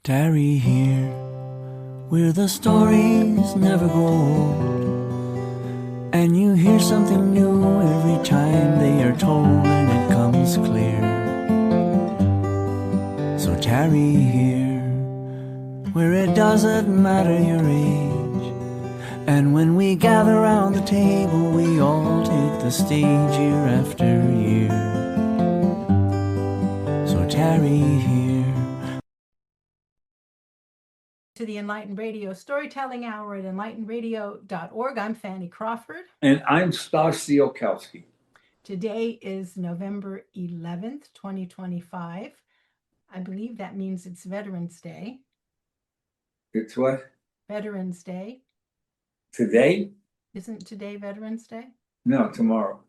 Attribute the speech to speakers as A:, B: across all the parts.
A: Tarry here, where the stories never grow old, and you hear something new every time they are told, and it comes clear. So tarry here, where it doesn't matter your age, and when we gather round the table, we all take the stage year after year. So tarry here.
B: To the Enlighten Radio Storytelling Hour at enlightenradio.org. I'm Fanny Crawford.
C: And I'm Stas Ziolkowski.
B: Today is November 11th, 2025. I believe that means it's Veterans Day.
C: It's what?
B: Veterans Day.
C: Today?
B: Isn't today Veterans Day?
C: No, tomorrow.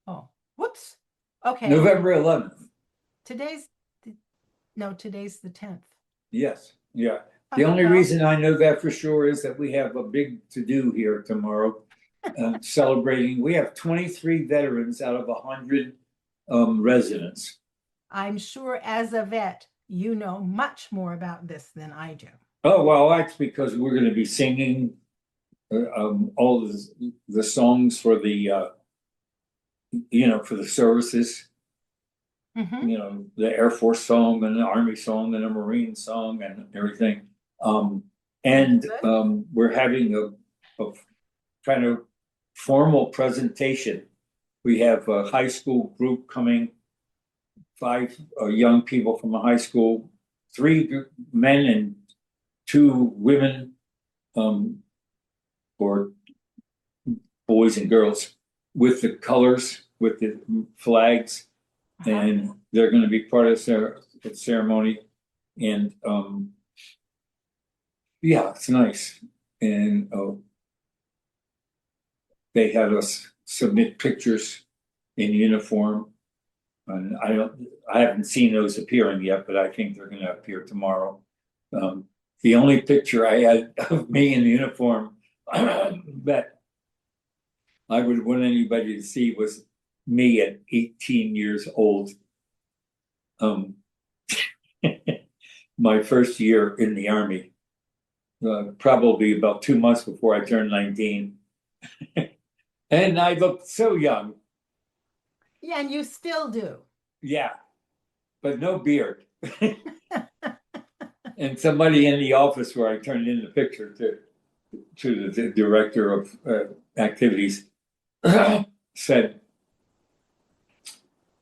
B: Oh, whoops. Okay.
C: November 11th.
B: Today's the 10th.
C: Yes, yeah. The only reason I know that for sure is that we have a big to-do here tomorrow, celebrating. We have 23 veterans out of 100 residents.
B: I'm sure as a vet, you know much more about this than I do.
C: Oh, well, that's because we're going to be singing all the songs for the, for the services.
B: Mm-hmm.
C: You know, the Air Force song and the Army song and the Marine song and everything. We're having a kind of formal presentation. We have a high school group coming, 5 young people from a high school, 3 men and 2 women, or boys and girls, with the colors, with the flags. And they're going to be part of the ceremony. And yeah, it's nice. And they had us submit pictures in uniform. And I haven't seen those appearing yet, but I think they're going to appear tomorrow. The only picture I had of me in uniform that I would want anybody to see was me at 18 years old. My first year in the Army, probably about 2 months before I turned 19. And I looked so young.
B: Yeah, and you still do.
C: Yeah, but no beard. And somebody in the office where I turned in the picture to the director of activities said,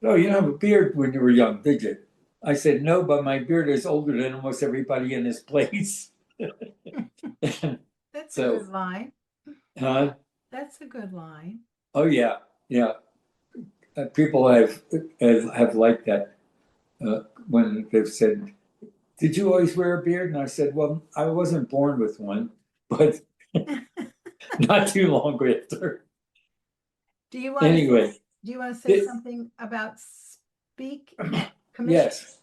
C: "Oh, you didn't have a beard when you were young, did you?" I said, "No, but my beard is older than almost everybody in this place."
B: That's a good line.
C: Huh?
B: That's a good line.
C: Oh yeah, yeah. People have liked that when they've said, "Did you always wear a beard?" And I said, "Well, I wasn't born with one, but not too long after."
B: Do you want to say something about Speak Commission?
C: Yes.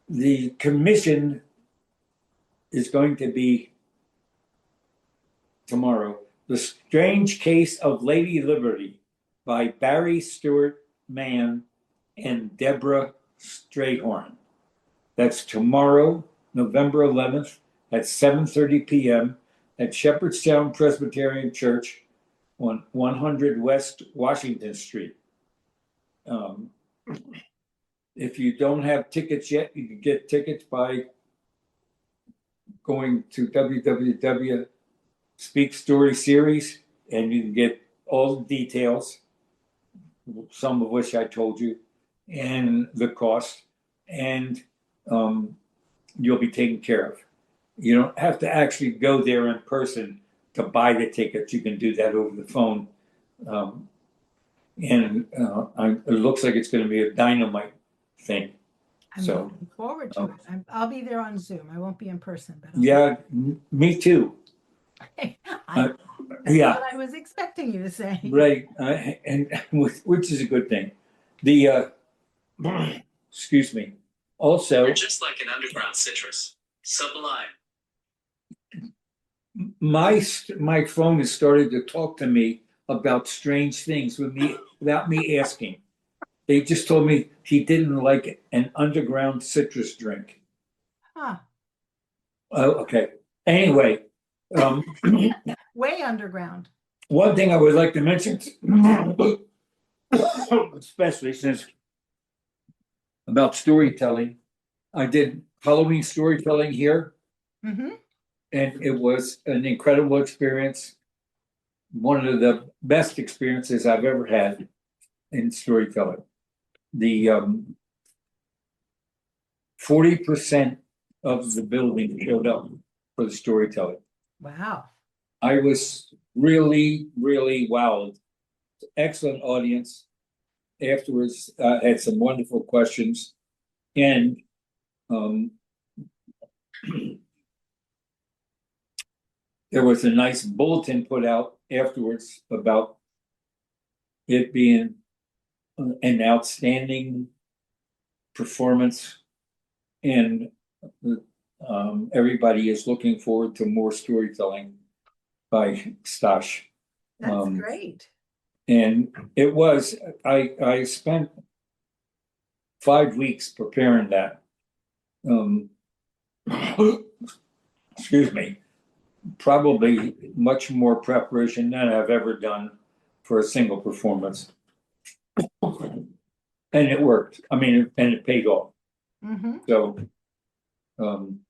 C: The commission is going to be tomorrow. The Strange Case of Lady Liberty by Barry Stewart Mann and Deborah Strayhorn. That's tomorrow, November 11th at 7:30 p.m. at Shepherdstown Presbyterian Church on 100 West Washington Street. If you don't have tickets yet, you can get tickets by going to www.Speak Story Series, and you can get all the details, some of which I told you, and the cost, and you'll be taken care of. You don't have to actually go there in person to buy the tickets. You can do that over the phone. It looks like it's going to be a dynamite thing.
B: I'm looking forward to it. I'll be there on Zoom. I won't be in person, but
C: me too.
B: That's what I was expecting you to say.
C: Right, and which is a good thing. The excuse me. Also,
D: you're just like an underground citrus, sublime.
C: My phone has started to talk to me about strange things without me asking. They just told me he didn't like an underground citrus drink.
B: Huh.
C: Oh, okay. Anyway,
B: Way underground.
C: one thing I would like to mention, especially since about storytelling, I did Halloween storytelling here,
B: Mm-hmm.
C: and it was an incredible experience. One of the best experiences I've ever had in storytelling. The 40% of the building showed up for the storytelling.
B: Wow.
C: I was really, really wowed. Excellent audience. Afterwards, had some wonderful questions, and um, there was a nice bulletin put out afterwards about it being an outstanding performance, and everybody is looking forward to more storytelling by Stash.
B: That's great.
C: And it was, I spent 5 weeks preparing that. Excuse me, probably much more preparation than I've ever done for a single performance. And it worked. I mean, and it paid off.
B: Mm-hmm.
C: So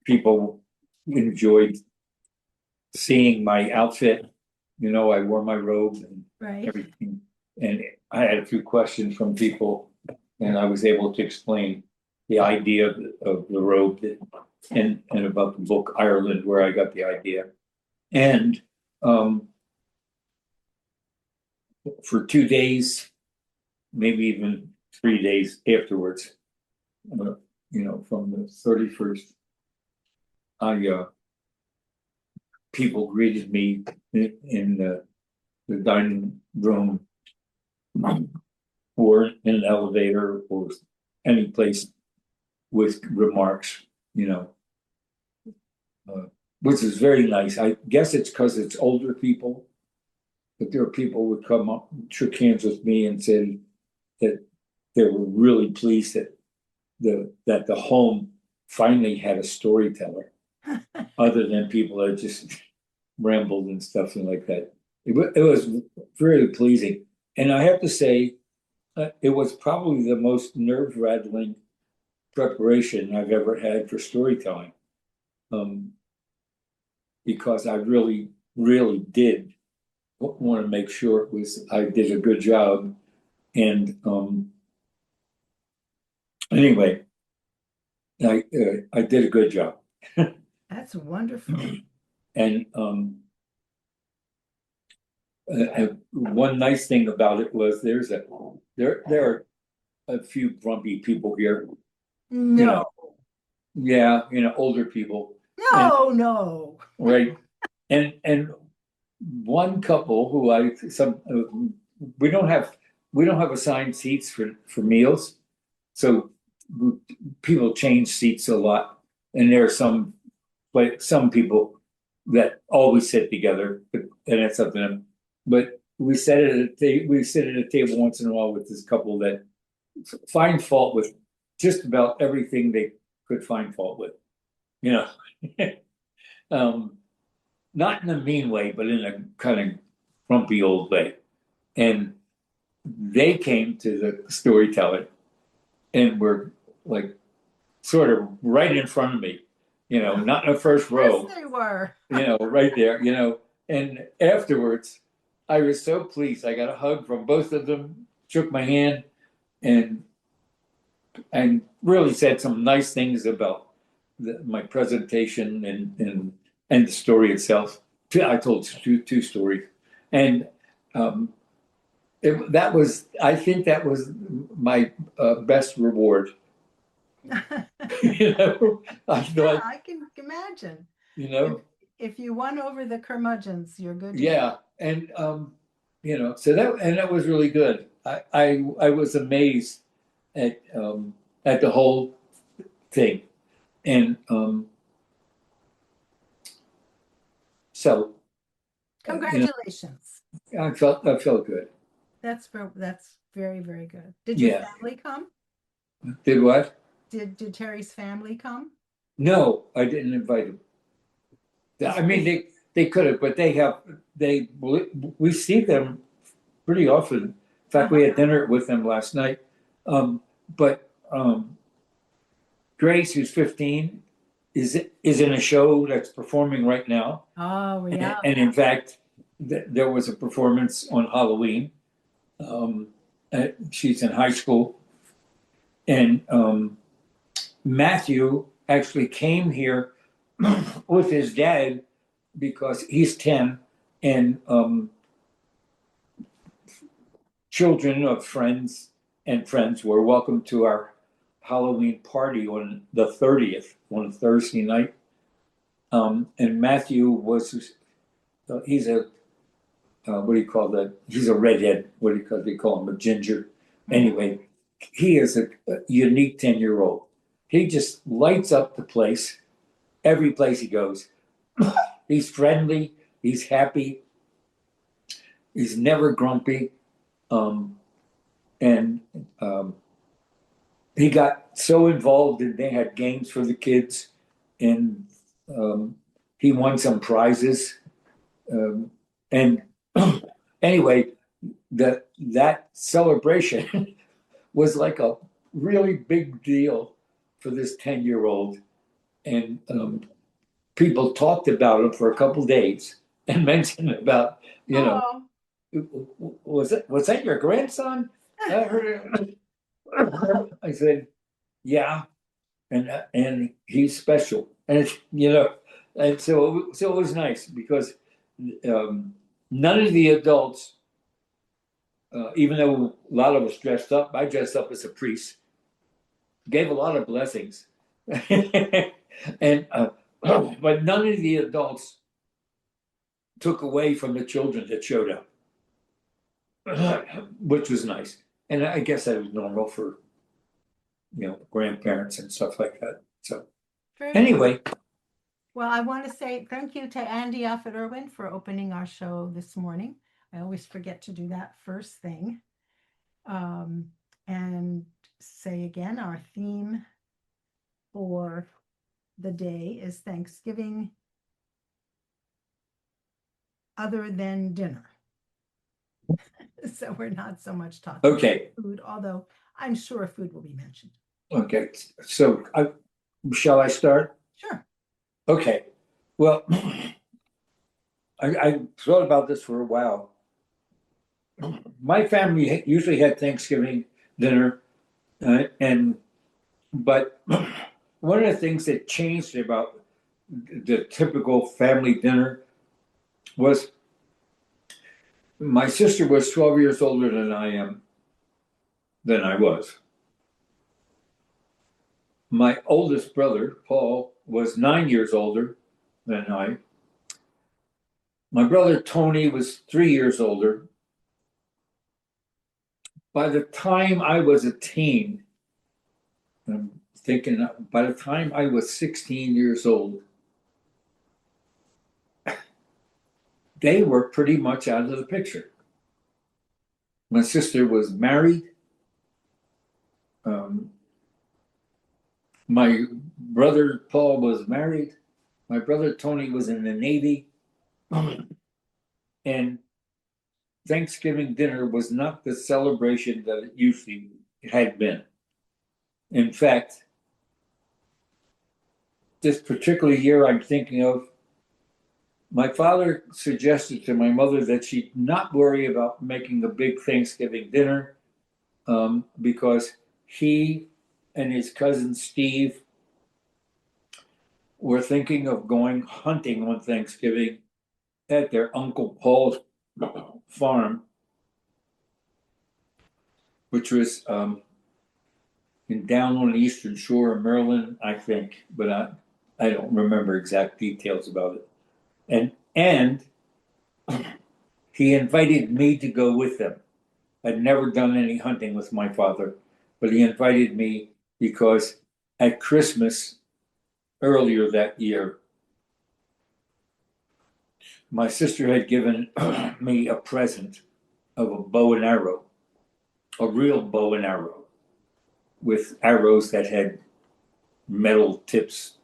C: people enjoyed seeing my outfit. You know, I wore my robe and
B: Right.
C: everything. And I had a few questions from people, and I was able to explain the idea of the robe and about the book Ireland, where I got the idea. And for 2 days, maybe even 3 days afterwards, you know, from the 31st, people greeted me in the dining room or in an elevator or any place with remarks, you know, which is very nice. I guess it's because it's older people, but there are people who would come up, shook hands with me, and said that they were really pleased that the home finally had a storyteller, other than people that just rambled and stuff and like that. It was very pleasing, and I have to say, it was probably the most nerve-rattling preparation I've ever had for storytelling, because I really, really did want to make sure I did a good job, and anyway, I did a good job.
B: That's wonderful.
C: And one nice thing about it was there are a few grumpy people here.
B: No.
C: You know, yeah, you know, older people.
B: No.
C: Right. And one couple who we don't have assigned seats for meals, so people change seats a lot, and there are some people that always sit together, and it's up to them. But we sit at a table once in a while with this couple that find fault with just about everything they could find fault with, you know. Not in a mean way, but in a kind of grumpy old way. And they came to the storytelling and were like sort of right in front of me, you know, not in the first row.
B: Yes, they were.
C: You know, right there, you know. And afterwards, I was so pleased. I got a hug from both of them, shook my hand, and really said some nice things about my presentation and the story itself. I told two stories, and I think that was my best reward. You know, I thought,
B: I can imagine.
C: you know,
B: If you won over the curmudgeons, you're good.
C: yeah, and you know, so that was really good. I was amazed at the whole thing, and so
B: Congratulations.
C: you know, I felt good.
B: That's very, very good. Did your family come?
C: Did what?
B: Did Terry's family come?
C: No, I didn't invite him. I mean, they could have, but we see them pretty often. In fact, we had dinner with them last night. But Grace, who's 15, is in a show that's performing right now.
B: Oh, yeah.
C: And in fact, there was a performance on Halloween. She's in high school. And Matthew actually came here with his dad because he's 10, and children of friends were welcome to our Halloween party on the 30th, on a Thursday night. And Matthew was, he's a, what do you call that? He's a redhead. What do you call, they call him a ginger. Anyway, he is a unique 10-year-old. He just lights up the place, every place he goes. He's friendly, he's happy, he's never grumpy. He got so involved and they had games for the kids, and he won some prizes. And anyway, that celebration was like a really big deal for this 10-year-old. And people talked about him for a couple of days and mentioned about, was that your grandson? I heard it. I said, yeah, and he's special, and and so it was nice because none of the adults, even though a lot of us dressed up, I dressed up as a priest, gave a lot of blessings, and but none of the adults took away from the children that showed up, which was nice. And I guess that was normal for, grandparents and stuff like that. So anyway.
B: Well, I want to say thank you to Andy Offit Irwin for opening our show this morning. I always forget to do that first thing. And say again, our theme for the day is Thanksgiving other than dinner. So we're not so much talking about food, although I'm sure food will be mentioned.
C: Okay, so shall I start?
B: Sure.
C: Okay, well, I thought about this for a while. My family usually had Thanksgiving dinner, but one of the things that changed about the typical family dinner was my sister was 12 years older than I was. My oldest brother, Paul, was 9 years older than I. My brother, Tony, was 3 years older. By the time I was a teen, I'm thinking by the time I was 16 years old, they were pretty much out of the picture. My sister was married. My brother Paul was married. My brother Tony was in the Navy. And Thanksgiving dinner was not the celebration that it usually had been. In fact, this particular year I'm thinking of, my father suggested to my mother that she not worry about making a big Thanksgiving dinner because he and his cousin Steve were thinking of going hunting on Thanksgiving at their Uncle Paul's farm, which was down on the eastern shore of Maryland, I think, but I don't remember exact details about it. And he invited me to go with them. I'd never done any hunting with my father, but he invited me because at Christmas earlier that year, my sister had given me a present of a bow and arrow, a real bow and arrow with arrows that had metal tips,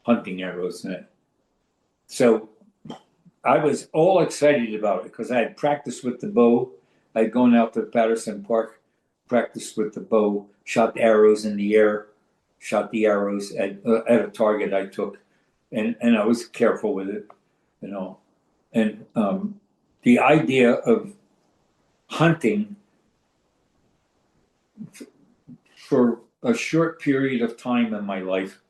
C: hunting arrows in it. So I was all excited about it because I had practiced with the bow. I'd gone out to Patterson Park, practiced with the bow, shot arrows in the air, shot the arrows at a target I took, and I was careful with it, you know. And the idea of hunting for a short period of time in my life,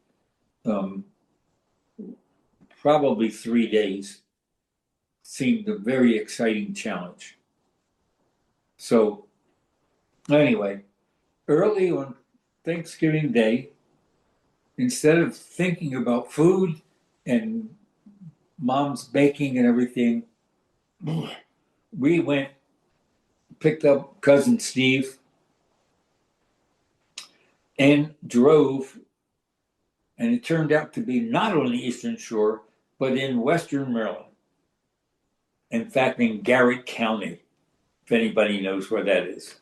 C: probably 3 days, seemed a very exciting challenge. So anyway, early on Thanksgiving Day, instead of thinking about food and mom's baking and everything, we went, picked up cousin Steve, and drove. And it turned out to be not on the Eastern Shore, but in Western Maryland. In fact, in Garrett County, if anybody knows where that is.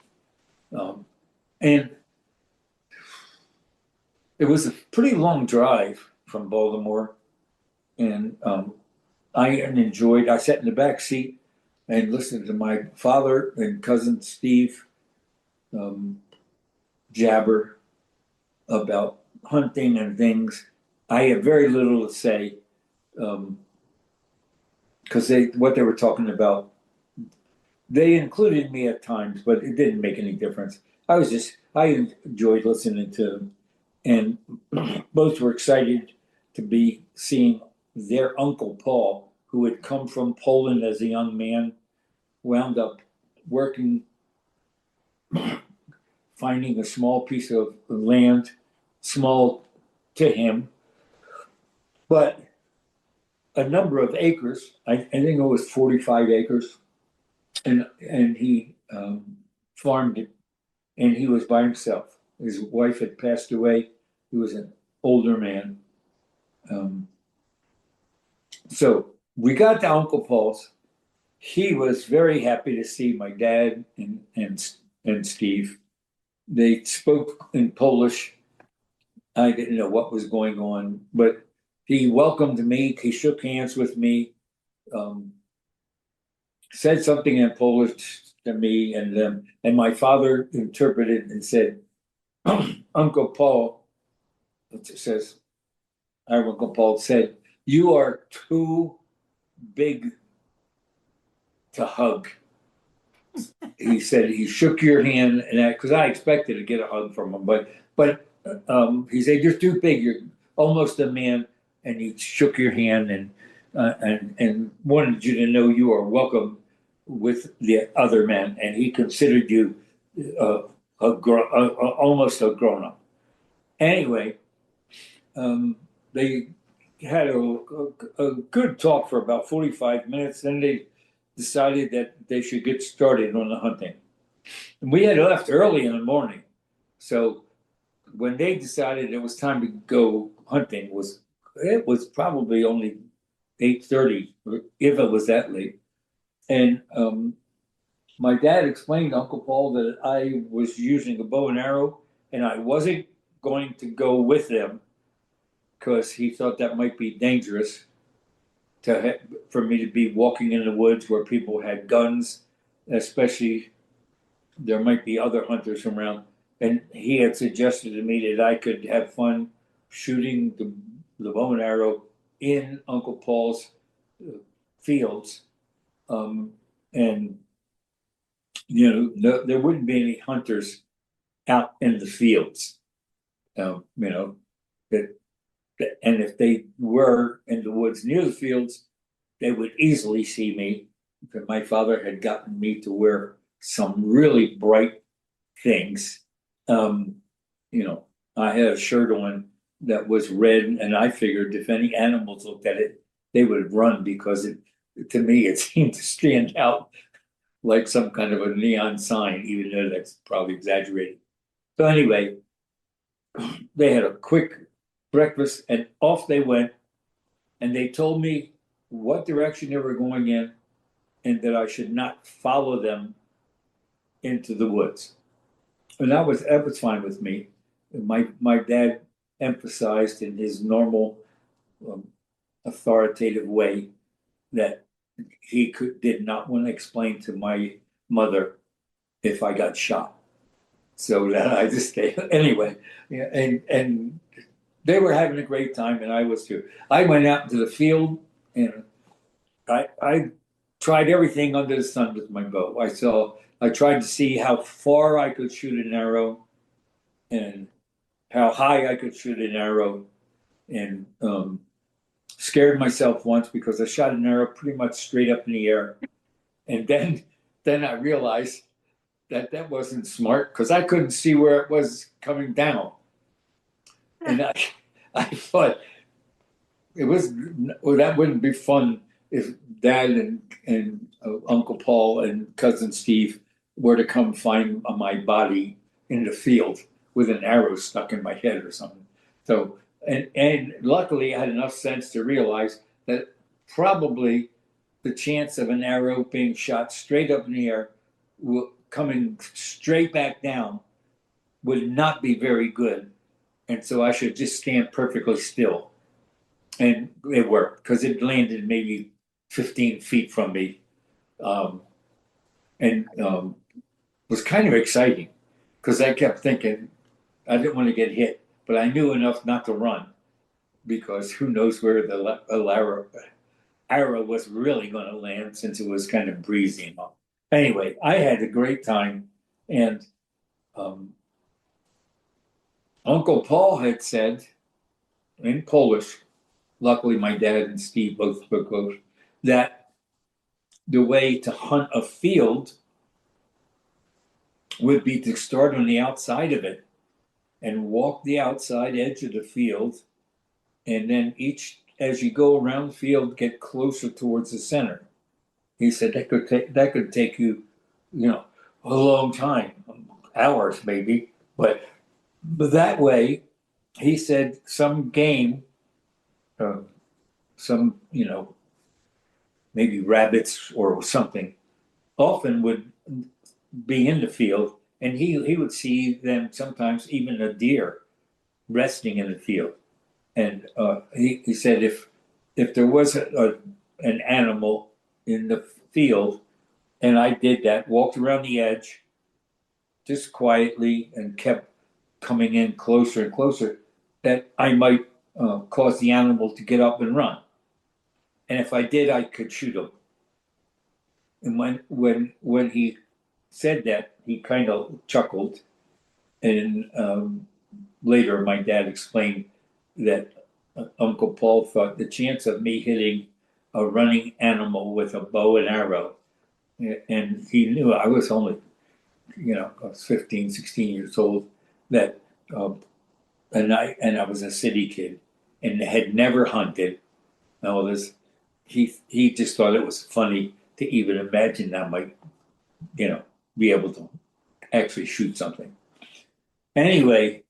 C: And it was a pretty long drive from Baltimore. And I enjoyed, I sat in the back seat and listened to my father and cousin Steve jabber about hunting and things. I had very little to say because what they were talking about, they included me at times, but it didn't make any difference. I enjoyed listening to them, and both were excited to be seeing their Uncle Paul, who had come from Poland as a young man, wound up working, finding a small piece of land, small to him, but a number of acres. I think it was 45 acres, and he farmed it, and he was by himself. His wife had passed away. He was an older man. So we got to Uncle Paul's. He was very happy to see my dad and Steve. They spoke in Polish. I didn't know what was going on, but he welcomed me. He shook hands with me, said something in Polish to me, and my father interpreted and said, Uncle Paul, Uncle Paul said, "You are too big to hug." He said he shook your hand, and because I expected to get a hug from him, but he said, "You're too big. You're almost a man," and he shook your hand and wanted you to know you are welcome with the other men, and he considered you almost a grown up. Anyway, they had a good talk for about 45 minutes. Then they decided that they should get started on the hunting. And we had left early in the morning. So when they decided it was time to go hunting, it was probably only 8:30, if it was that late. And my dad explained to Uncle Paul that I was using a bow and arrow, and I wasn't going to go with them because he thought that might be dangerous for me to be walking in the woods where people had guns, especially there might be other hunters around. And he had suggested to me that I could have fun shooting the bow and arrow in Uncle Paul's fields. And, there wouldn't be any hunters out in the fields, and if they were in the woods near the fields, they would easily see me. Because my father had gotten me to wear some really bright things. I had a shirt on that was red, and I figured if any animals looked at it, they would run because to me, it seemed to stand out like some kind of a neon sign, even though that's probably exaggerated. So anyway, they had a quick breakfast and off they went. And they told me what direction they were going in and that I should not follow them into the woods. And that was fine with me. And my dad emphasized in his normal authoritative way that he did not want to explain to my mother if I got shot. So that I just stayed anyway. Yeah, and they were having a great time, and I was too. I went out into the field, and I tried everything under the sun with my bow. I tried to see how far I could shoot an arrow, and how high I could shoot an arrow, and scared myself once because I shot an arrow pretty much straight up in the air, and then I realized that wasn't smart because I couldn't see where it was coming down, and I thought it was well, that wouldn't be fun if Dad and Uncle Paul and Cousin Steve were to come find my body in the field with an arrow stuck in my head or something. So and luckily I had enough sense to realize that probably the chance of an arrow being shot straight up in the air, coming straight back down, would not be very good, and so I should just stand perfectly still. And it worked because it landed maybe 15 feet from me, and was kind of exciting because I kept thinking I didn't want to get hit, but I knew enough not to run because who knows where the arrow was really going to land since it was kind of breezy. Anyway, I had a great time, and Uncle Paul had said in Polish, luckily my dad and Steve both spoke Polish, that the way to hunt a field would be to start on the outside of it and walk the outside edge of the field, and then as you go around the field, get closer towards the center. He said that could take you, a long time, hours maybe, but that way, he said some game, some maybe rabbits or something, often would be in the field, and he would see them sometimes even a deer resting in the field, and he said if there was an animal in the field, and I did that, walked around the edge, just quietly, and kept coming in closer and closer, that I might cause the animal to get up and run, and if I did, I could shoot him. And when he said that, he kind of chuckled, and later my dad explained that Uncle Paul thought the chance of me hitting a running animal with a bow and arrow, and he knew I was only, I was 15, 16 years old, that and I was a city kid and had never hunted. And all this, he just thought it was funny to even imagine that I might, be able to actually shoot something. Anyway,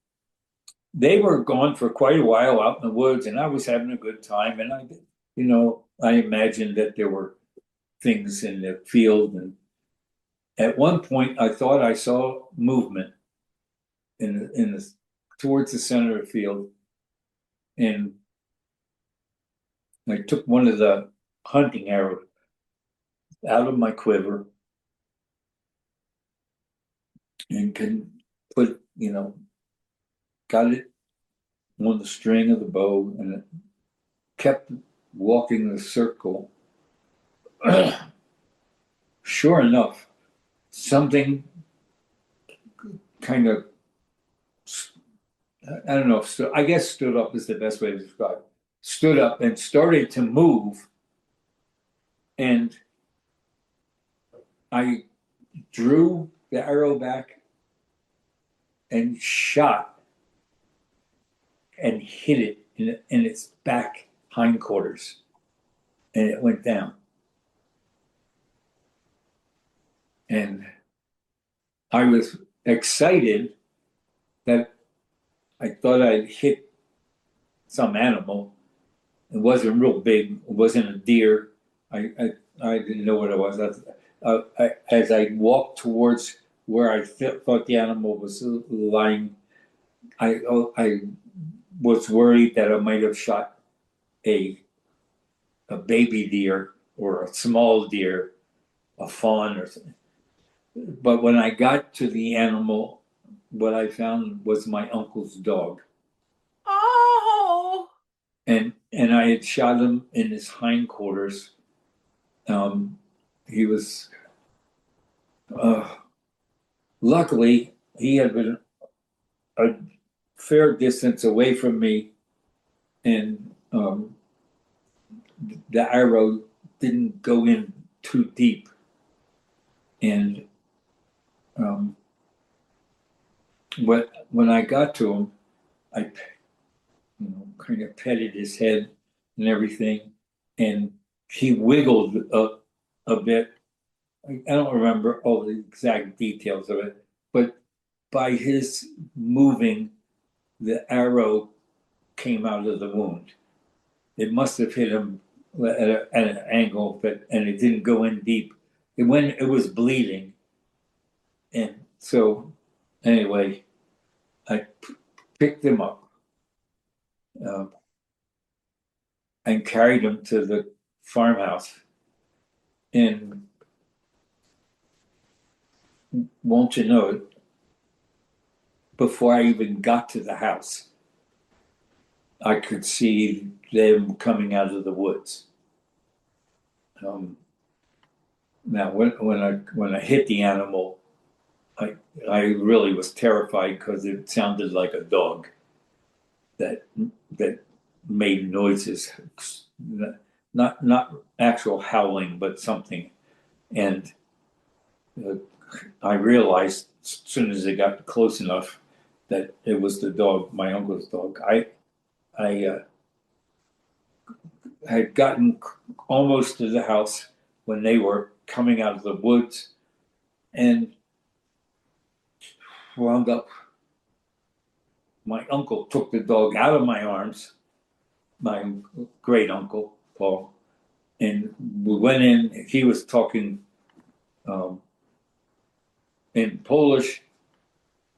C: they were gone for quite a while out in the woods, and I was having a good time. And I imagined that there were things in the field. And at one point, I thought I saw movement towards the center of the field, and I took one of the hunting arrows out of my quiver and got it on the string of the bow, and it kept walking the circle. Sure enough, something kind of, I don't know, I guess stood up is the best way to describe it. Stood up and started to move, and I drew the arrow back and shot and hit it in its back hindquarters, and it went down. And I was excited that I thought I'd hit some animal. It wasn't real big. It wasn't a deer. I didn't know what it was. As I walked towards where I thought the animal was lying, I was worried that I might have shot a a baby deer or a small deer, a fawn or something. But when I got to the animal, what I found was my uncle's dog.
B: Oh,
C: And I had shot him in his hindquarters. He was luckily he had been a fair distance away from me, and the arrow didn't go in too deep. And when I got to him, I kind of petted his head and everything, and he wiggled a bit. I don't remember all the exact details of it, but by his moving, the arrow came out of the wound. It must have hit him at an angle, and it didn't go in deep. It was bleeding, and so anyway, I picked him up and carried him to the farmhouse. And won't you know it, before I even got to the house, I could see them coming out of the woods. Now, when I hit the animal, I really was terrified because it sounded like a dog that made noises, not actual howling, but something. And I realized as soon as it got close enough that it was the dog, my uncle's dog. I had gotten almost to the house when they were coming out of the woods, and wound up. My uncle took the dog out of my arms, my great uncle, Paul, and we went in. He was talking in Polish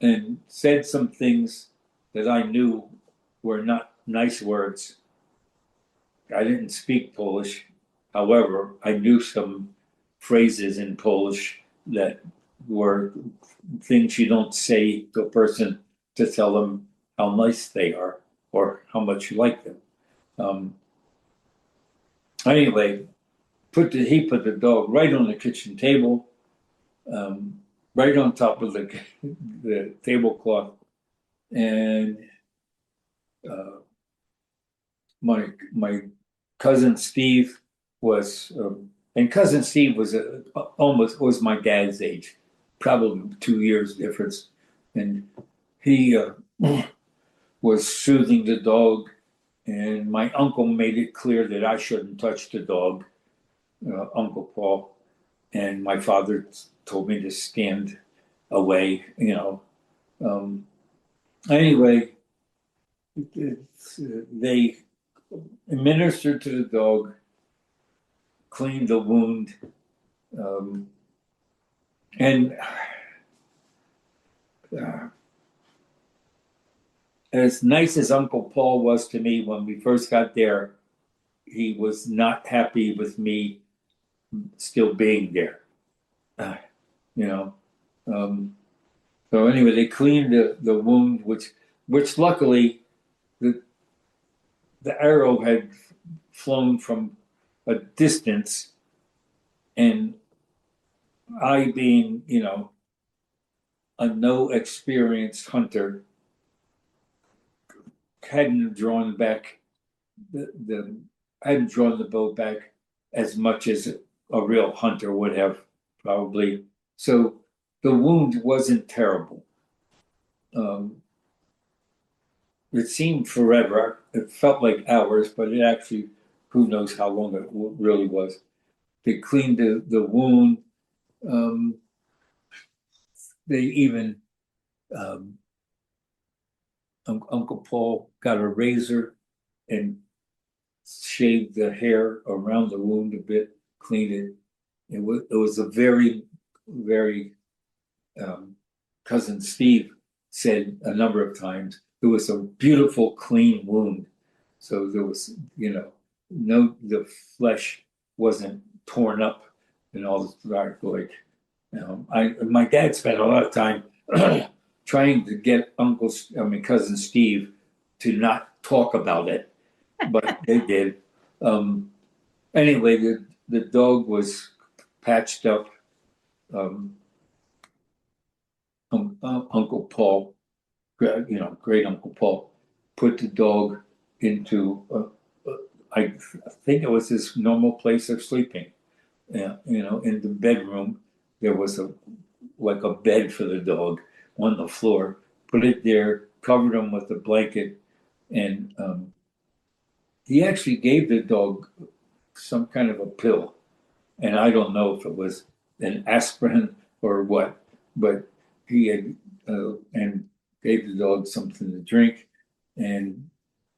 C: and said some things that I knew were not nice words. I didn't speak Polish. However, I knew some phrases in Polish that were things you don't say to a person to tell them how nice they are or how much you like them. Anyway, he put the dog right on the kitchen table, right on top of the tablecloth, and my cousin Steve was, and cousin Steve was almost was my dad's age, probably 2 years difference, and he was soothing the dog, and my uncle made it clear that I shouldn't touch the dog, Uncle Paul, and my father told me to stand away, Anyway, they administered to the dog, cleaned the wound, and as nice as Uncle Paul was to me when we first got there, he was not happy with me still being there. So anyway, they cleaned the wound, which luckily the arrow had flown from a distance, and I being, a no experienced hunter, hadn't drawn back I hadn't drawn the bow back as much as a real hunter would have probably. So the wound wasn't terrible. It seemed forever. It felt like hours, but it actually, who knows how long it really was. They cleaned the wound. They even, Uncle Paul got a razor and shaved the hair around the wound a bit, cleaned it. It was a very, very, cousin Steve said a number of times, it was a beautiful, clean wound. So there was, no, the flesh wasn't torn up and all this dark, like, my dad spent a lot of time trying to get cousin Steve to not talk about it, but they did. Anyway, the dog was patched up. Uncle Paul, great Uncle Paul, put the dog into, I think it was his normal place of sleeping. In the bedroom, there was like a bed for the dog on the floor. Put it there, covered him with a blanket, and he actually gave the dog some kind of a pill. And I don't know if it was an aspirin or what, but he had and gave the dog something to drink and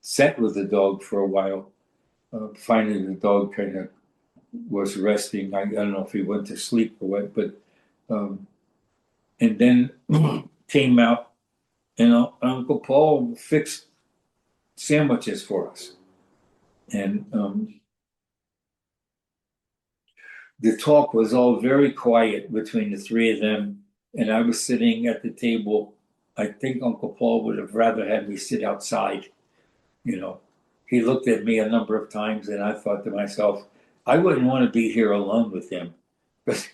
C: sat with the dog for a while. Finally, the dog kind of was resting. I don't know if he went to sleep or what, but and then came out, and Uncle Paul fixed sandwiches for us. And the talk was all very quiet between the three of them. And I was sitting at the table. I think Uncle Paul would have rather had me sit outside. He looked at me a number of times, and I thought to myself, I wouldn't want to be here alone with him. But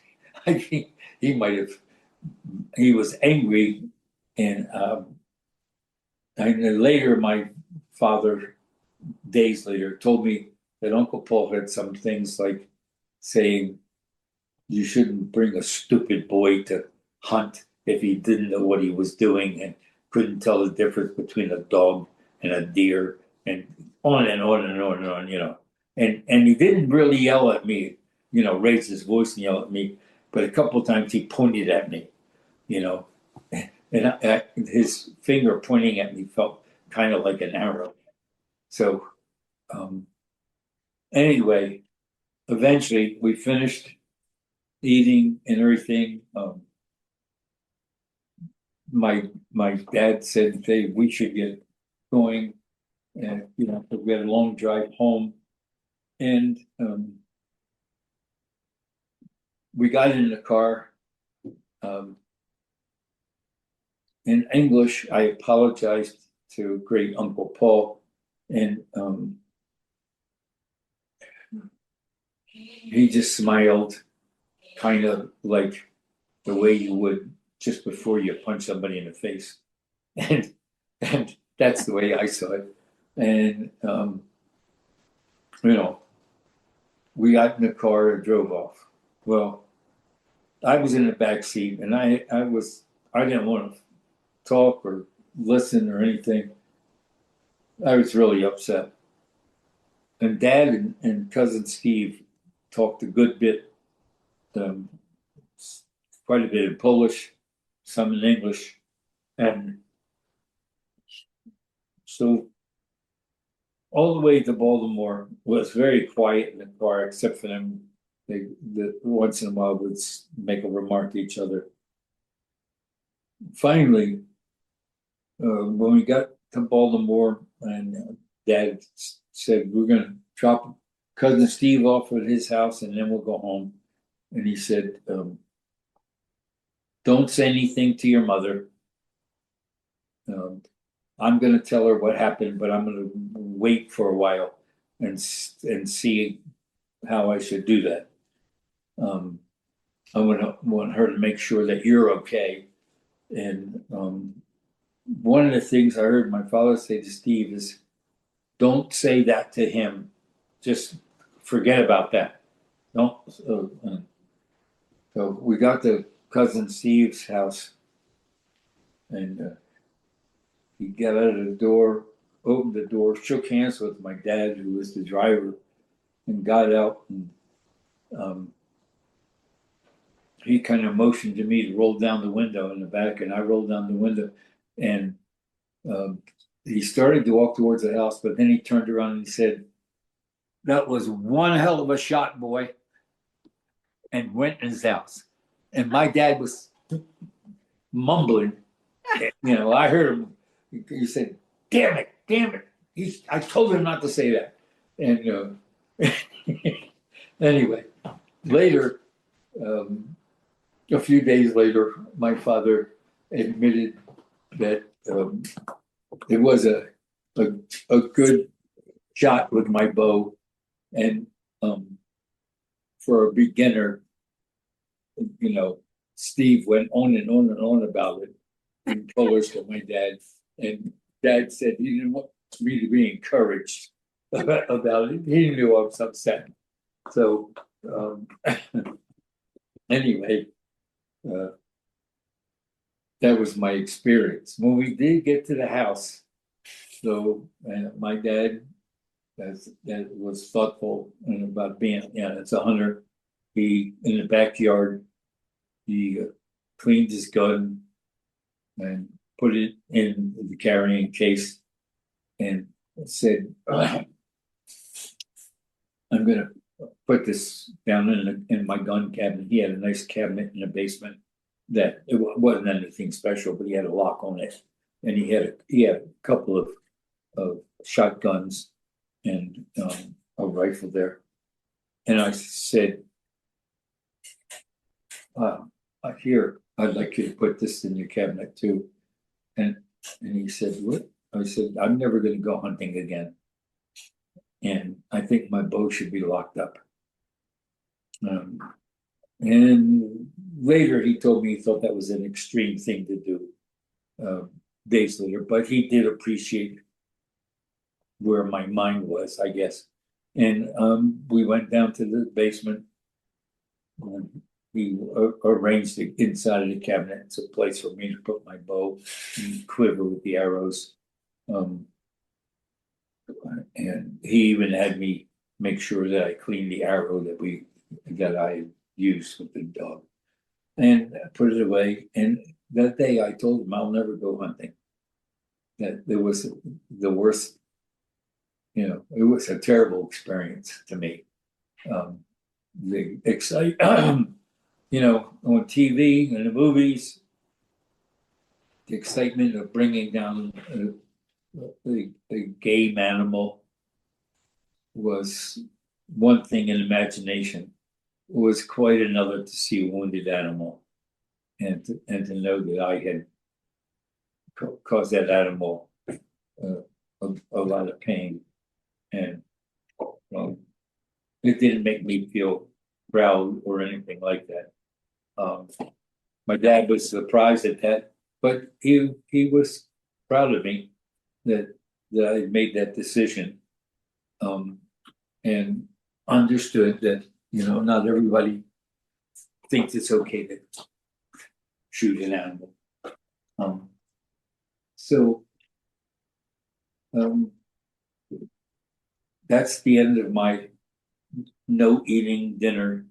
C: I think he was angry. And later, my father, days later, told me that Uncle Paul had some things like saying, you shouldn't bring a stupid boy to hunt if he didn't know what he was doing and couldn't tell the difference between a dog and a deer, and on and on and on and on, And he didn't really yell at me, raise his voice and yell at me, but a couple of times he pointed at me, and his finger pointing at me felt kind of like an arrow. So anyway, eventually we finished eating and everything. My dad said, hey, we should get going, and we had a long drive home, and we got in the car. In English, I apologized to great Uncle Paul, and he just smiled, kind of like the way you would just before you punch somebody in the face. And that's the way I saw it. And, we got in the car and drove off. Well, I was in the back seat, and I didn't want to talk or listen or anything. I was really upset. And Dad and cousin Steve talked a good bit, quite a bit in Polish, some in English. And so all the way to Baltimore was very quiet in the car, except for them. They once in a while would make a remark to each other. Finally, when we got to Baltimore, and Dad said, we're going to drop cousin Steve off at his house and then we'll go home. And he said, don't say anything to your mother. I'm going to tell her what happened, but I'm going to wait for a while and see how I should do that. I want her to make sure that you're okay. And one of the things I heard my father say to Steve is, don't say that to him. Just forget about that. Don't. So we got to cousin Steve's house, and he got out of the door, opened the door, shook hands with my dad, who was the driver, and got out. And he kind of motioned to me to roll down the window in the back, and I rolled down the window. And he started to walk towards the house, but then he turned around and he said, that was one hell of a shot, boy, and went in his house. And my dad was mumbling. I heard him. He said, damn it. I told him not to say that. And Anyway, later, a few days later, my father admitted that it was a good shot with my bow, and for a beginner, you know, Steve went on and on and on about it in colors to my dad, and Dad said he didn't want me to be encouraged about it. He knew I was upset. So anyway, that was my experience. When we did get to the house, so my dad that was thoughtful and about being, it's a hunter. He, in the backyard, he cleaned his gun and put it in the carrying case and said, I'm gonna put this down in my gun cabinet. He had a nice cabinet in the basement that it wasn't anything special, but he had a lock on it, and he had a couple of shotguns and a rifle there. And I said, here, I'd like you to put this in your cabinet too. And he said, what? I said, I'm never going to go hunting again. And I think my bow should be locked up. And later he told me he thought that was an extreme thing to do, days later, but he did appreciate where my mind was, I guess. And we went down to the basement. He arranged it inside of the cabinet. It's a place for me to put my bow and quiver with the arrows. And he even had me make sure that I cleaned the arrow that I used with the dog, and put it away. And that day I told him I'll never go hunting. That there was the worst, it was a terrible experience to me. The on TV and the movies, the excitement of bringing down a game animal was one thing in imagination. It was quite another to see a wounded animal and to know that I had caused that animal a lot of pain. And it didn't make me feel proud or anything like that. My dad was surprised at that, but he was proud of me that I made that decision, and understood that not everybody thinks it's okay to shoot an animal. So that's the end of my no eating dinner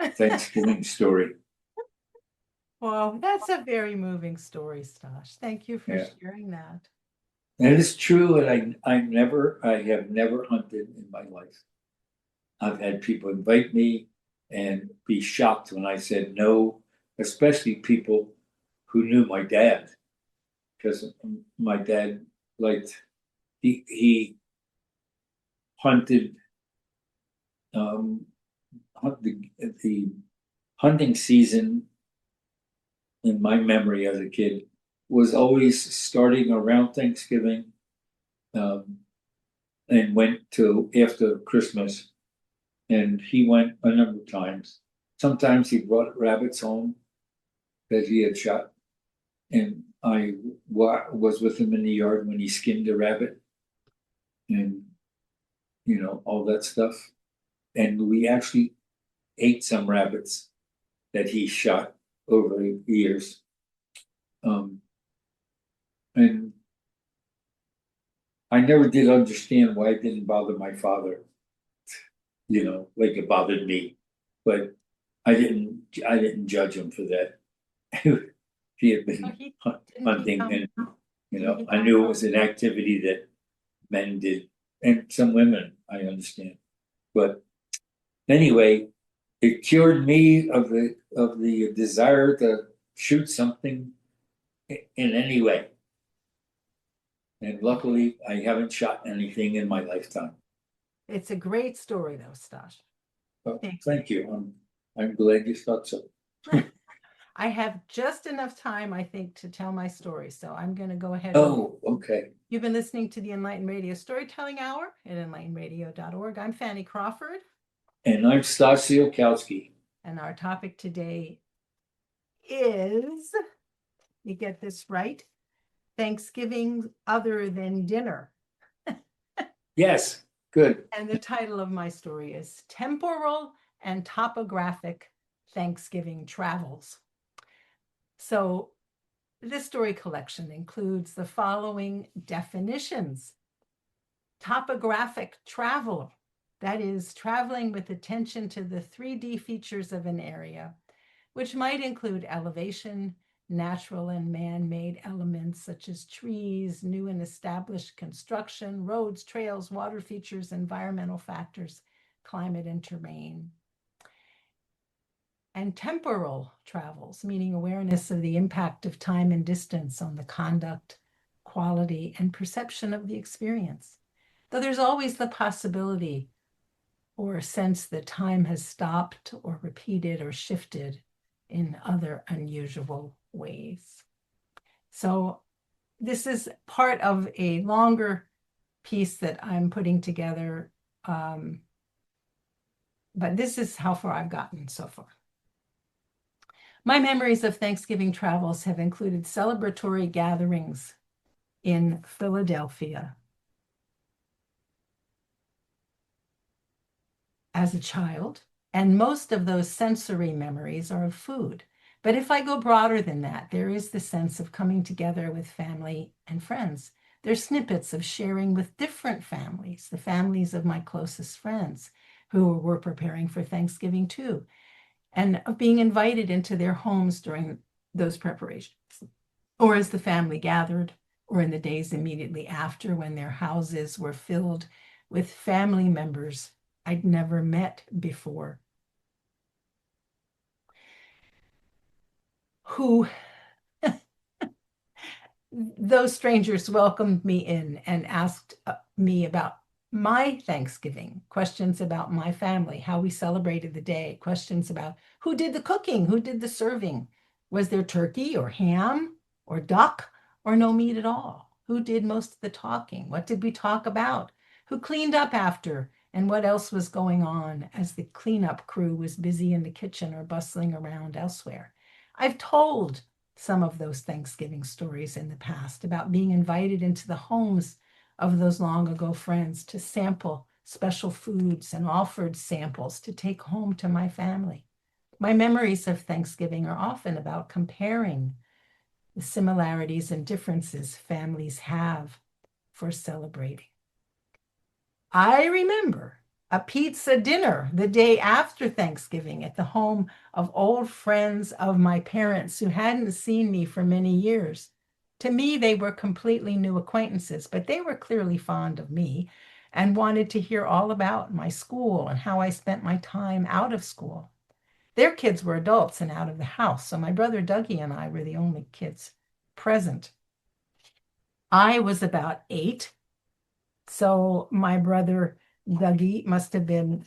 C: Thanksgiving story.
B: Well, that's a very moving story, Stosh. Thank you for sharing that.
C: And it's true, and I have never hunted in my life. I've had people invite me and be shocked when I said no, especially people who knew my dad, because my dad he hunted. The hunting season in my memory as a kid was always starting around Thanksgiving, and went to after Christmas. And he went a number of times. Sometimes he brought rabbits home that he had shot, and I was with him in the yard when he skinned a rabbit, and all that stuff. And we actually ate some rabbits that he shot over the years. And I never did understand why it didn't bother my father, like it bothered me. But I didn't judge him for that. He had been hunting, and I knew it was an activity that men did, and some women, I understand. But anyway, it cured me of the desire to shoot something in any way. And luckily, I haven't shot anything in my lifetime.
B: It's a great story, though, Stash.
C: Well,
B: Thanks.
C: thank you. I'm glad you thought so.
B: I have just enough time, I think, to tell my story. So I'm going to go ahead.
C: Oh, okay.
B: You've been listening to the Enlighten Radio Storytelling Hour at enlightenradio.org. I'm Fanny Crawford.
C: And I'm Stasio Kalski.
B: And our topic today is, you get this right, Thanksgiving other than dinner.
C: Yes, good.
B: And the title of my story is Temporal and Topographic Thanksgiving Travels. So this story collection includes the following definitions. Topographic travel, that is, traveling with attention to the 3D features of an area, which might include elevation, natural and man-made elements such as trees, new and established construction, roads, trails, water features, environmental factors, climate and terrain. And temporal travels, meaning awareness of the impact of time and distance on the conduct, quality, and perception of the experience. Though there's always the possibility or a sense that time has stopped or repeated or shifted in other unusual ways. So this is part of a longer piece that I'm putting together, but this is how far I've gotten so far. My memories of Thanksgiving travels have included celebratory gatherings in Philadelphia as a child, and most of those sensory memories are of food. But if I go broader than that, there is the sense of coming together with family and friends. There's snippets of sharing with different families, the families of my closest friends who were preparing for Thanksgiving too, and of being invited into their homes during those preparations, or as the family gathered, or in the days immediately after when their houses were filled with family members I'd never met before, who those strangers welcomed me in and asked me about my Thanksgiving, questions about my family, how we celebrated the day, questions about who did the cooking, who did the serving, was there turkey or ham or duck or no meat at all, who did most of the talking, what did we talk about, who cleaned up after, and what else was going on as the cleanup crew was busy in the kitchen or bustling around elsewhere. I've told some of those Thanksgiving stories in the past about being invited into the homes of those long ago friends to sample special foods and offered samples to take home to my family. My memories of Thanksgiving are often about comparing the similarities and differences families have for celebrating. I remember a pizza dinner the day after Thanksgiving at the home of old friends of my parents who hadn't seen me for many years. To me, they were completely new acquaintances, but they were clearly fond of me and wanted to hear all about my school and how I spent my time out of school. Their kids were adults and out of the house, so my brother Dougie and I were the only kids present. I was about 8, so my brother Dougie must have been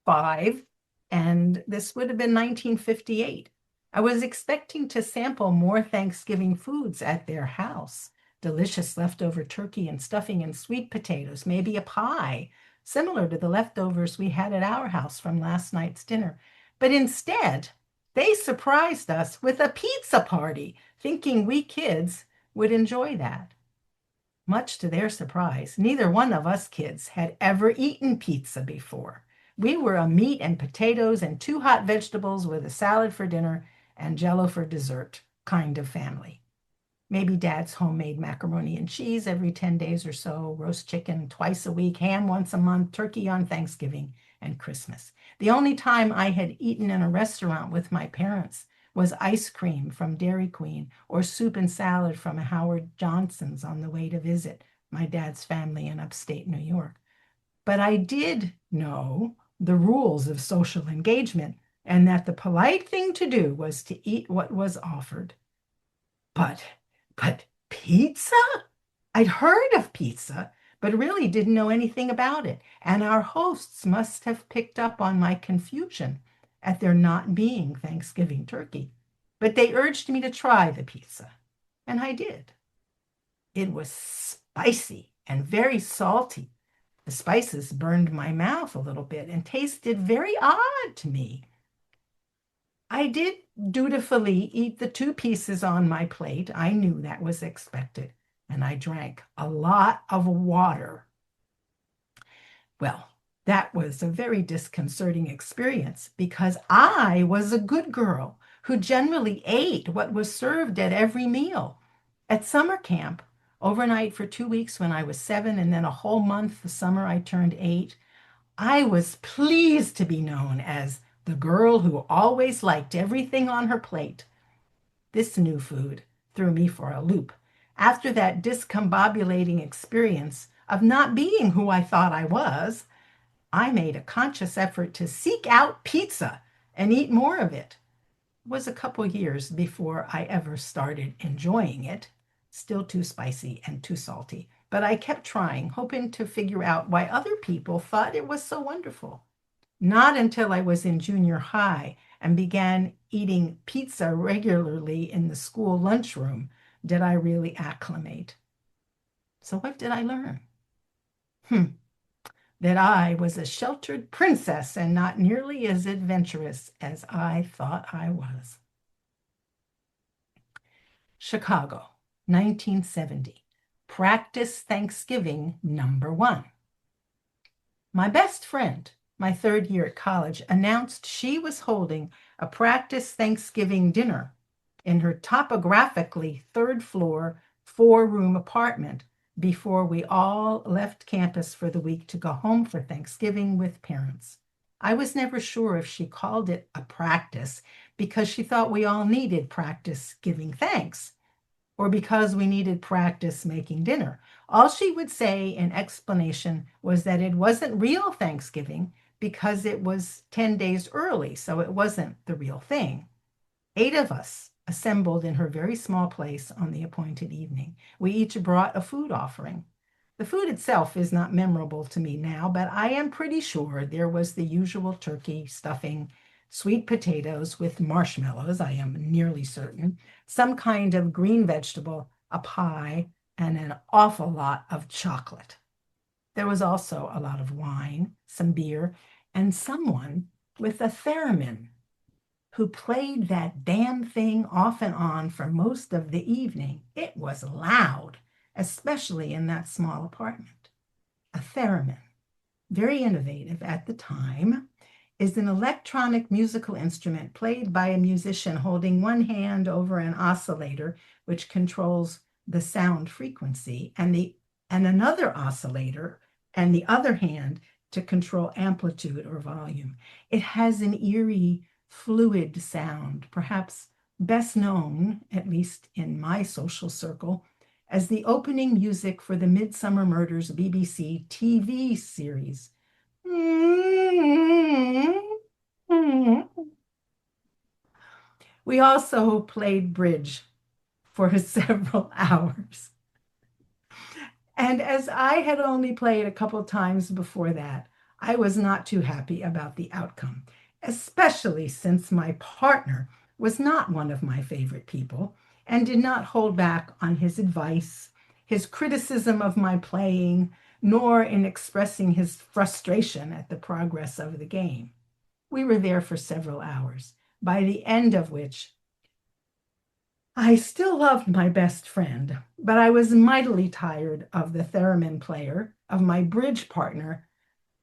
B: 5, and this would have been 1958. I was expecting to sample more Thanksgiving foods at their house. Delicious leftover turkey and stuffing and sweet potatoes, maybe a pie, similar to the leftovers we had at our house from last night's dinner. But instead, they surprised us with a pizza party, thinking we kids would enjoy that. Much to their surprise, neither one of us kids had ever eaten pizza before. We were a meat and potatoes and 2 hot vegetables with a salad for dinner and Jell-O for dessert kind of family. Maybe Dad's homemade macaroni and cheese every 10 days or so, roast chicken twice a week, ham once a month, turkey on Thanksgiving and Christmas. The only time I had eaten in a restaurant with my parents was ice cream from Dairy Queen or soup and salad from a Howard Johnson's on the way to visit my dad's family in upstate New York. But I did know the rules of social engagement and that the polite thing to do was to eat what was offered. But pizza? I'd heard of pizza, but really didn't know anything about it. And our hosts must have picked up on my confusion at there not being Thanksgiving turkey. But they urged me to try the pizza, and I did. It was spicy and very salty. The spices burned my mouth a little bit and tasted very odd to me. I did dutifully eat the 2 pieces on my plate. I knew that was expected, and I drank a lot of water. Well, that was a very disconcerting experience because I was a good girl who generally ate what was served at every meal. At summer camp, overnight for 2 weeks when I was 7, and then a whole month the summer I turned 8, I was pleased to be known as the girl who always liked everything on her plate. This new food threw me for a loop. After that discombobulating experience of not being who I thought I was, I made a conscious effort to seek out pizza and eat more of it. It was a couple years before I ever started enjoying it. Still too spicy and too salty. But I kept trying, hoping to figure out why other people thought it was so wonderful. Not until I was in junior high and began eating pizza regularly in the school lunchroom did I really acclimate. So what did I learn? That I was a sheltered princess and not nearly as adventurous as I thought I was. Chicago, 1970. Practice Thanksgiving #1. My best friend, my 3rd year at college, announced she was holding a practice Thanksgiving dinner in her topographically 3rd floor, 4-room apartment before we all left campus for the week to go home for Thanksgiving with parents. I was never sure if she called it a practice because she thought we all needed practice giving thanks, or because we needed practice making dinner. All she would say in explanation was that it wasn't real Thanksgiving because it was 10 days early, so it wasn't the real thing. 8 of us assembled in her very small place on the appointed evening. We each brought a food offering. The food itself is not memorable to me now, but I am pretty sure there was the usual turkey, stuffing, sweet potatoes with marshmallows, I am nearly certain, some kind of green vegetable, a pie, and an awful lot of chocolate. There was also a lot of wine, some beer, and someone with a theremin who played that damn thing off and on for most of the evening. It was loud, especially in that small apartment. A theremin, very innovative at the time, is an electronic musical instrument played by a musician holding one hand over an oscillator, which controls the sound frequency, and another oscillator, and the other hand to control amplitude or volume. It has an eerie, fluid sound, perhaps best known, at least in my social circle, as the opening music for the Midsummer Murders BBC TV series. We also played bridge for several hours. And as I had only played a couple times before that, I was not too happy about the outcome, especially since my partner was not one of my favorite people and did not hold back on his advice, his criticism of my playing, nor in expressing his frustration at the progress of the game. We were there for several hours, by the end of which I still loved my best friend, but I was mightily tired of the theremin player, of my bridge partner,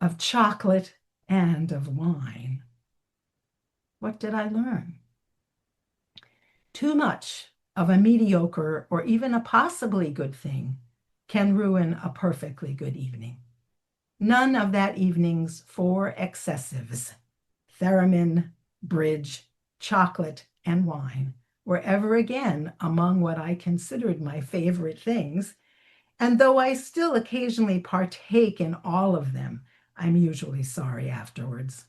B: of chocolate, and of wine. What did I learn? Too much of a mediocre or even a possibly good thing can ruin a perfectly good evening. None of that evening's 4 excessives, theremin, bridge, chocolate, and wine, were ever again among what I considered my favorite things, and though I still occasionally partake in all of them, I'm usually sorry afterwards.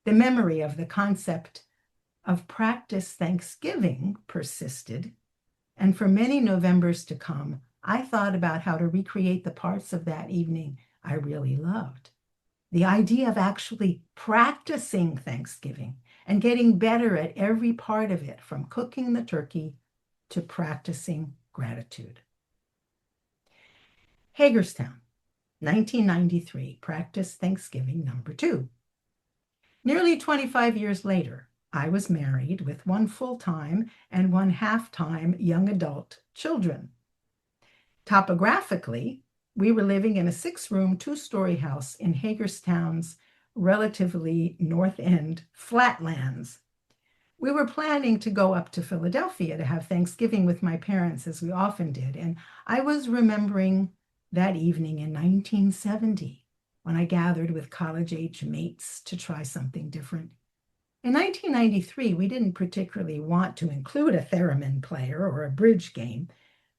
B: The memory of the concept of practice Thanksgiving persisted, and for many Novembers to come, I thought about how to recreate the parts of that evening I really loved. The idea of actually practicing Thanksgiving and getting better at every part of it, from cooking the turkey to practicing gratitude. Hagerstown, 1993, practice Thanksgiving number 2. Nearly 25 years later, I was married with 1 full-time and 1 half-time young adult children. Topographically, we were living in a 6-room, 2-story house in Hagerstown's relatively north end flatlands. We were planning to go up to Philadelphia to have Thanksgiving with my parents, as we often did, and I was remembering that evening in 1970 when I gathered with college-age mates to try something different. In 1993, we didn't particularly want to include a theremin player or a bridge game,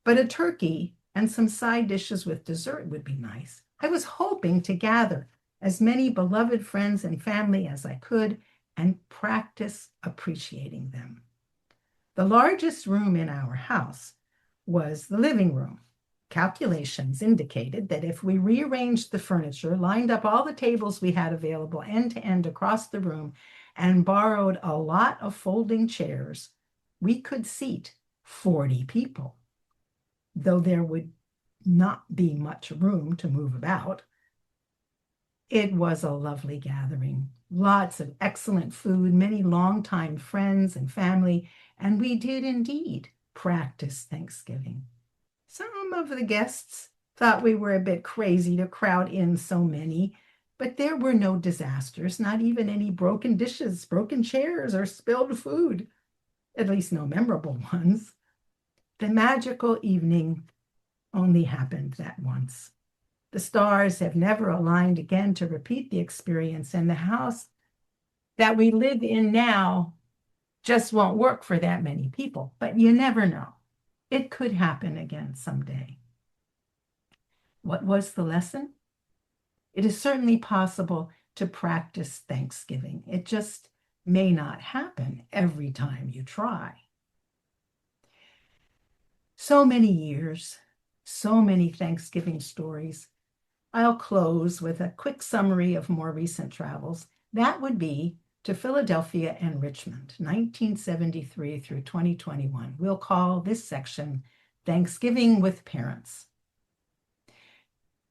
B: but a turkey and some side dishes with dessert would be nice. I was hoping to gather as many beloved friends and family as I could and practice appreciating them. The largest room in our house was the living room. Calculations indicated that if we rearranged the furniture, lined up all the tables we had available end to end across the room, and borrowed a lot of folding chairs, we could seat 40 people. Though there would not be much room to move about, it was a lovely gathering. Lots of excellent food, many longtime friends and family, and we did indeed practice Thanksgiving. Some of the guests thought we were a bit crazy to crowd in so many, but there were no disasters, not even any broken dishes, broken chairs, or spilled food, at least no memorable ones. The magical evening only happened that once. The stars have never aligned again to repeat the experience, and the house that we live in now just won't work for that many people, but you never know. It could happen again someday. What was the lesson? It is certainly possible to practice Thanksgiving. It just may not happen every time you try. So many years, so many Thanksgiving stories. I'll close with a quick summary of more recent travels. That would be to Philadelphia and Richmond, 1973 through 2021. We'll call this section Thanksgiving with Parents.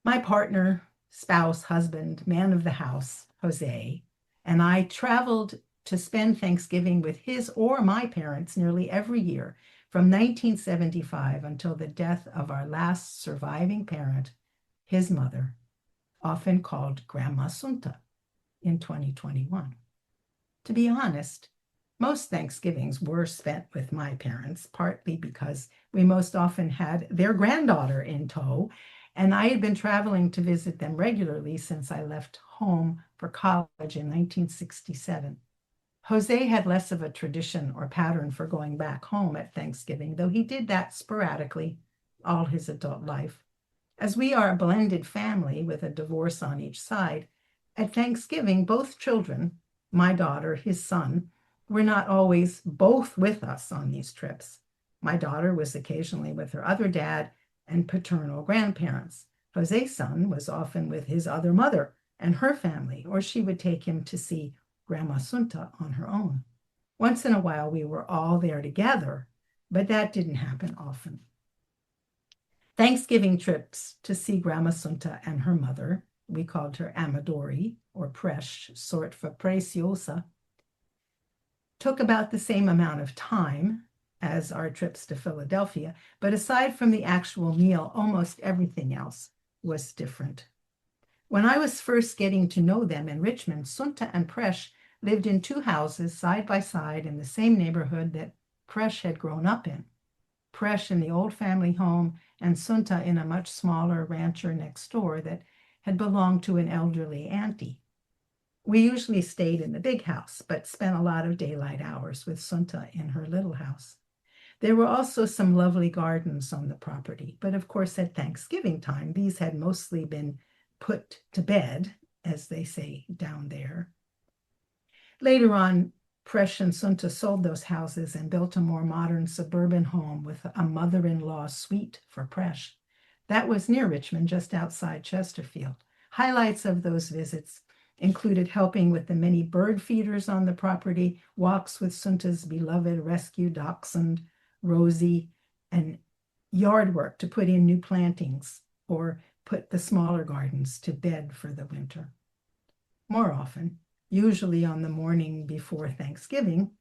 B: My partner, spouse, husband, man of the house, Jose, and I traveled to spend Thanksgiving with his or my parents nearly every year from 1975 until the death of our last surviving parent, his mother, often called Grandma Sunta, in 2021. To be honest, most Thanksgivings were spent with my parents, partly because we most often had their granddaughter in tow, and I had been traveling to visit them regularly since I left home for college in 1967. Jose had less of a tradition or pattern for going back home at Thanksgiving, though he did that sporadically all his adult life. As we are a blended family with a divorce on each side, at Thanksgiving, both children, my daughter, his son, were not always both with us on these trips. My daughter was occasionally with her other dad and paternal grandparents. Jose's son was often with his other mother and her family, or she would take him to see Grandma Sunta on her own. Once in a while, we were all there together, but that didn't happen often. Thanksgiving trips to see Grandma Sunta and her mother, we called her Amadori, or Presh, short for Preciosa, took about the same amount of time as our trips to Philadelphia, but aside from the actual meal, almost everything else was different. When I was first getting to know them in Richmond, Sunta and Presh lived in 2 houses side by side in the same neighborhood that Presh had grown up in. Presh in the old family home and Sunta in a much smaller rancher next door that had belonged to an elderly auntie. We usually stayed in the big house, but spent a lot of daylight hours with Sunta in her little house. There were also some lovely gardens on the property, but of course at Thanksgiving time, these had mostly been put to bed, as they say down there. Later on, Presh and Sunta sold those houses and built a more modern suburban home with a mother-in-law suite for Presh. That was near Richmond, just outside Chesterfield. Highlights of those visits included helping with the many bird feeders on the property, walks with Sunta's beloved rescue dachshund, Rosie, and yard work to put in new plantings or put the smaller gardens to bed for the winter. More often, usually on the morning before Thanksgiving,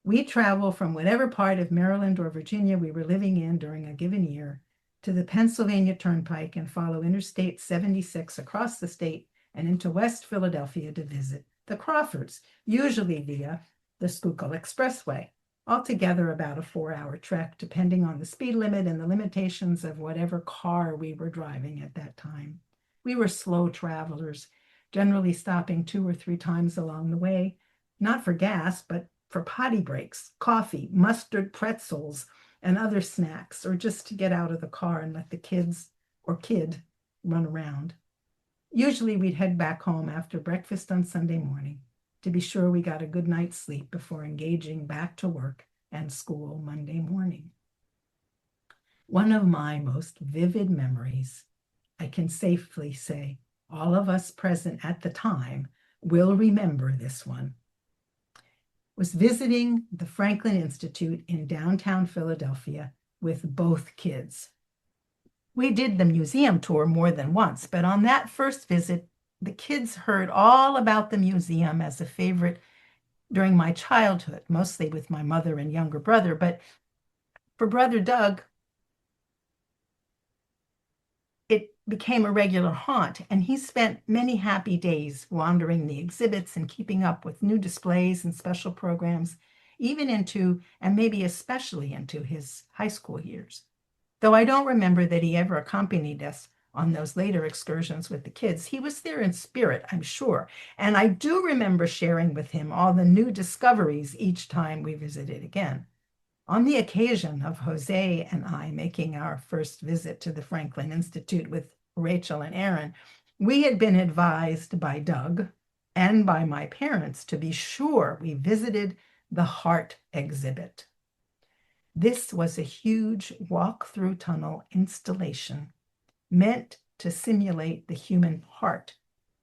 B: we travel from whatever part of Maryland or Virginia we were living in during a given year to the Pennsylvania Turnpike and follow Interstate 76 across the state and into West Philadelphia to visit the Crawfords, usually via the Schuylkill Expressway. Altogether about a 4-hour trek, depending on the speed limit and the limitations of whatever car we were driving at that time. We were slow travelers, generally stopping 2 or 3 times along the way, not for gas, but for potty breaks, coffee, mustard pretzels, and other snacks, or just to get out of the car and let the kids or kid run around. Usually we'd head back home after breakfast on Sunday morning to be sure we got a good night's sleep before engaging back to work and school Monday morning. One of my most vivid memories, I can safely say all of us present at the time will remember this one, was visiting the Franklin Institute in downtown Philadelphia with both kids. We did the museum tour more than once, but on that first visit, the kids heard all about the museum as a favorite during my childhood, mostly with my mother and younger brother. But for Brother Doug, it became a regular haunt, and he spent many happy days wandering the exhibits and keeping up with new displays and special programs, even into, and maybe especially into, his high school years. Though I don't remember that he ever accompanied us on those later excursions with the kids, he was there in spirit, I'm sure. And I do remember sharing with him all the new discoveries each time we visited again. On the occasion of Jose and I making our first visit to the Franklin Institute with Rachel and Aaron, we had been advised by Doug and by my parents to be sure we visited the Heart exhibit. This was a huge walk-through tunnel installation meant to simulate the human heart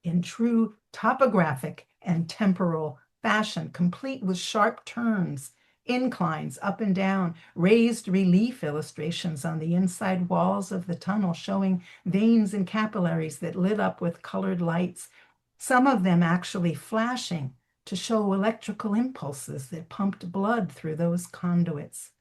B: in true topographic and temporal fashion, complete with sharp turns, inclines up and down, raised relief illustrations on the inside walls of the tunnel showing veins and capillaries that lit up with colored lights, some of them actually flashing to show electrical impulses that pumped blood through those conduits.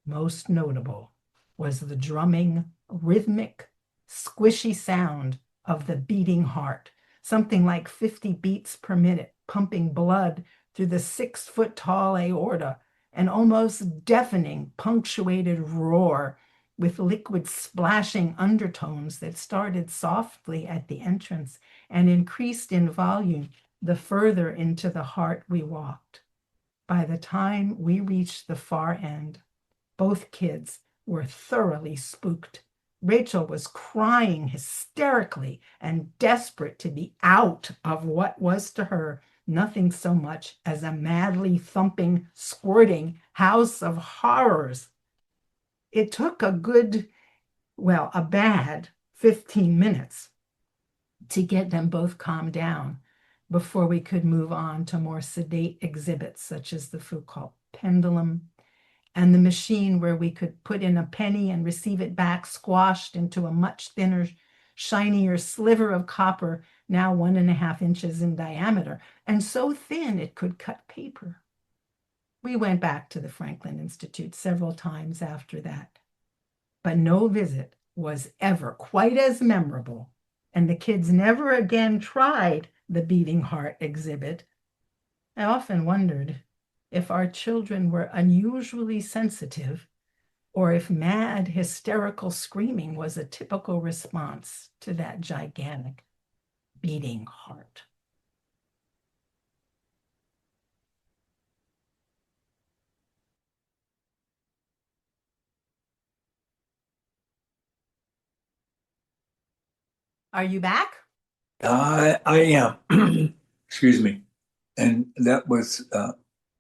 B: Most notable was the drumming, rhythmic, squishy sound of the beating heart, something like 50 beats per minute, pumping blood through the 6-foot-tall aorta, an almost deafening, punctuated roar with liquid splashing undertones that started softly at the entrance and increased in volume the further into the heart we walked. By the time we reached the far end, both kids were thoroughly spooked. Rachel was crying hysterically and desperate to be out of what was to her nothing so much as a madly thumping, squirting house of horrors. It took a bad 15 minutes to get them both calmed down before we could move on to more sedate exhibits such as the Foucault pendulum and the machine where we could put in a penny and receive it back squashed into a much thinner, shinier sliver of copper, now 1.5 inches in diameter, and so thin it could cut paper. We went back to the Franklin Institute several times after that, but no visit was ever quite as memorable, and the kids never again tried the beating heart exhibit. I often wondered if our children were unusually sensitive, or if mad, hysterical screaming was a typical response to that gigantic beating heart. Are you back?
C: I am. Excuse me. And that was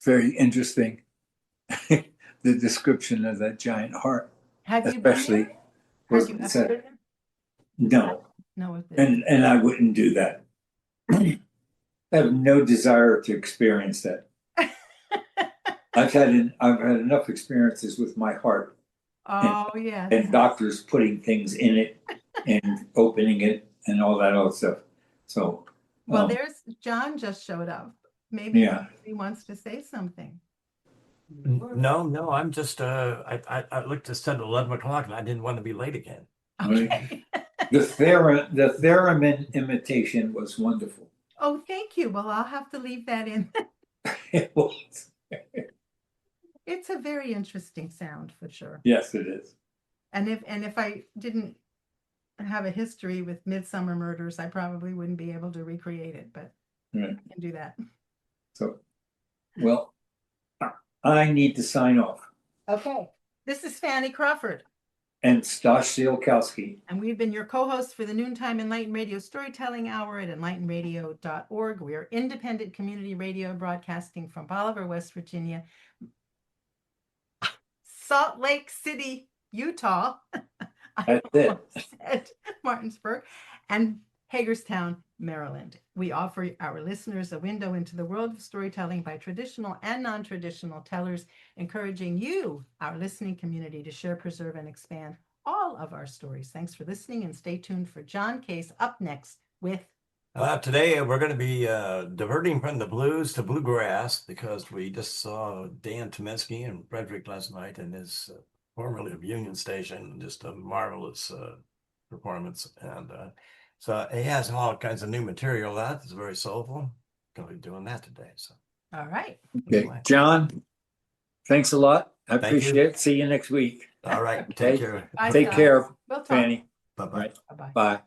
C: very interesting. The description of that giant heart,
B: Have you been
C: especially
B: there? Have you ever been?
C: No,
B: No,
C: and I wouldn't do that. I have no desire to experience that. I've had enough experiences with my heart
B: oh, yes.
C: and doctors putting things in it and opening it and all that other stuff. So,
B: Well, there's John just showed up. Maybe
C: Yeah.
B: he wants to say something.
E: No, I'm just I looked to set 11 o'clock and I didn't want to be late again.
B: Okay.
C: the theremin imitation was wonderful.
B: Oh, thank you. Well, I'll have to leave that in.
C: It was.
B: It's a very interesting sound for sure.
C: Yes, it is.
B: And if I didn't have a history with Midsummer Murders, I probably wouldn't be able to recreate it, but
C: Right.
B: I can do that.
C: So, well, I need to sign off.
B: Okay. This is Fanny Crawford.
C: And Stosh Zielkowski.
B: And we've been your co-hosts for the Noontime Enlighten Radio Storytelling Hour at enlightenradio.org. We are independent community radio broadcasting from Bolivar, West Virginia, Salt Lake City, Utah.
C: That's it.
B: Said Martinsburg, and Hagerstown, Maryland. We offer our listeners a window into the world of storytelling by traditional and non-traditional tellers, encouraging you, our listening community, to share, preserve, and expand all of our stories. Thanks for listening, and stay tuned for John Case up next with...
E: Today we're going to be diverting from the blues to bluegrass because we just saw Dan Tominski and Frederick last night in his formerly of Union Station, just a marvelous performance. And so he has all kinds of new material out. It's very soulful. Going to be doing that today. So,
B: All right.
C: Okay, John, thanks a lot. I
E: Thank you.
C: appreciate it. See you next week.
E: all right.
C: Okay.
E: Take care.
B: Bye,
C: Take
B: Scott.
C: care,
B: We'll talk.
C: Fanny.
E: Bye-bye.
C: Right.
B: Bye-bye.
C: Bye.